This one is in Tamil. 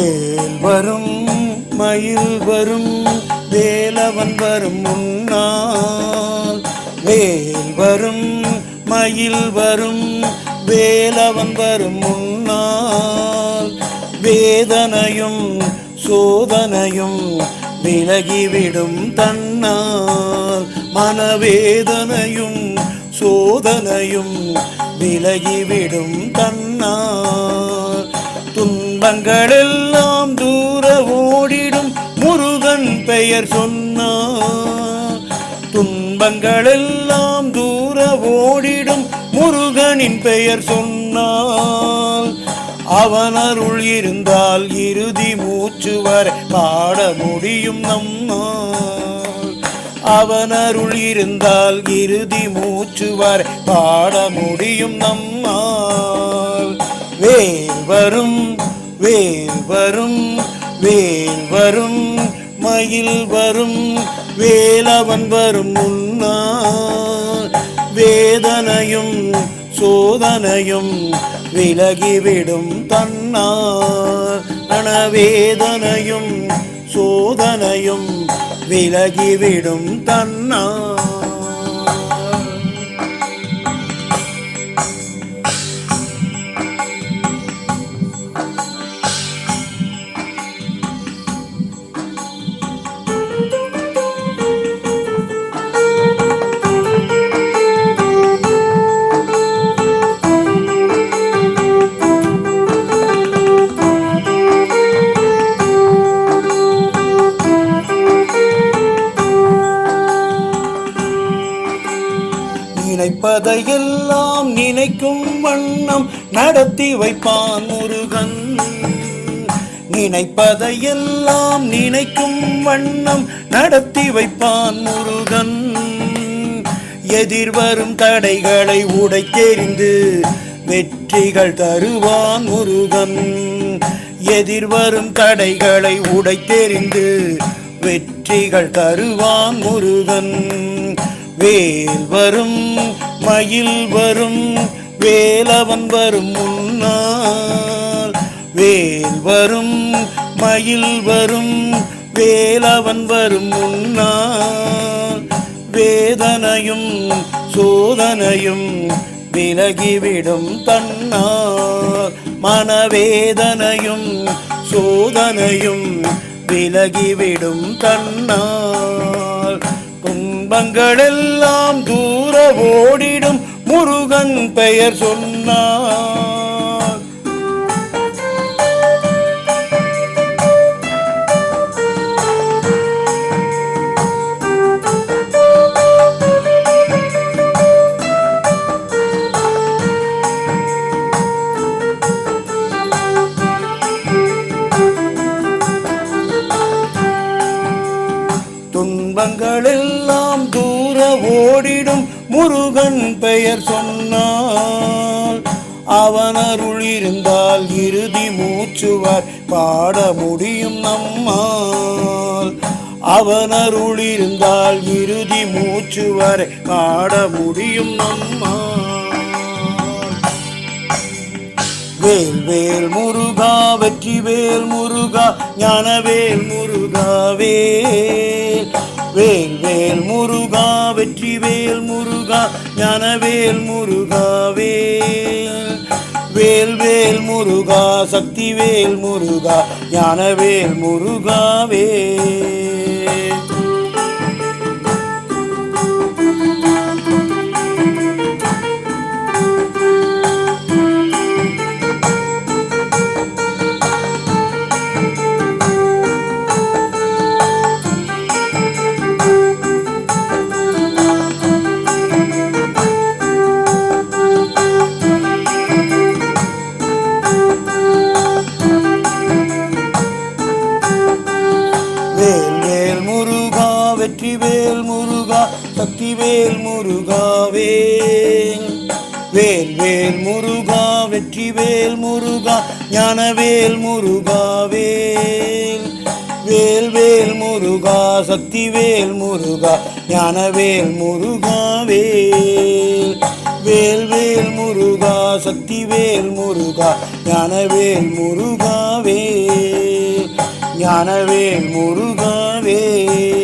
வேல் வரும் மயில் வரும் வேலவன் வரும் முன்னால். வேல் வரும் மயில் வரும் வேலவன் வரும் முன்னால். வேதனையும் சோதனையும் விலகிவிடும் தன்னால். மனவேதனையும் சோதனையும் விலகிவிடும் தன்னால். துன்பங்களெல்லாம் தூர ஓடிடும் முருகன் பெயர் சொன்னார். துன்பங்களெல்லாம் தூர ஓடிடும் முருகனின் பெயர் சொன்னால். அவன் அருள் இருந்தால் இறுதி மூச்சு வரை பாட முடியும் நம்மால். அவன் அருள் இருந்தால் இறுதி மூச்சு வரை பாட முடியும் நம்மால். வேல் வரும் வேல் வரும் வேல் வரும் மயில் வரும் வேலவன் வரும் முன்னால். வேதனையும் சோதனையும் விலகிவிடும் தன்னால். மனவேதனையும் சோதனையும் விலகிவிடும் தன்னால். நினைப்பதையெல்லாம் நினைக்கும் வண்ணம் நடத்தி வைப்பான் முருகன். நினைப்பதையெல்லாம் நினைக்கும் வண்ணம் நடத்தி வைப்பான் முருகன். எதிர்வரும் தடைகளை உடைத்தெறிந்து வெற்றிகள் தருவான் முருகன். எதிர்வரும் தடைகளை உடைத்தெறிந்து வெற்றிகள் தருவான் முருகன். வேல் வரும் மயில் வரும் வேலவன் வரும் முன்னால். வேல் வரும் மயில் வரும் வேலவன் வரும் முன்னால். வேதனையும் சோதனையும் விலகிவிடும் தன்னால். மனவேதனையும் சோதனையும் விலகிவிடும் தன்னால். துன்பங்களெல்லாம் தூர ஓடிடும் முருகன் பெயர் சொன்னார். துன்பங்களெல்லாம் தூர ஓடிடும் முருகன் பெயர் சொன்னால். அவன் அருள் இருந்தால் இறுதி மூச்சுவார் பாட முடியும் நம்மால். அவன் அருள் இருந்தால் இறுதி மூச்சுவார் பாட முடியும் நம்மால். வேல் வேல் முருகா வெற்றி வேல் முருகா ஞானவேல் முருகாவே. வேல் வேல் முருகா வெற்றி வேல் முருகா ஞானவேல் முருகாவே. வேல் வேல் முருகா சக்தி வேல் முருகா ஞானவேல் முருகாவே. வேல் வேல் முருகா வெற்றி வேல் முருகா சக்தி வேல் முருகாவே. வேல் வேல் முருகா வெற்றி வேல் முருகா ஞானவேல் முருகாவே. வேல் வேல் முருகா சக்தி வேல் முருகா ஞானவேல் முருகாவே. வேல் வேல் முருகா சக்தி வேல் முருகா ஞானவேல் முருகாவே. ஞானவேல் முருகாவே.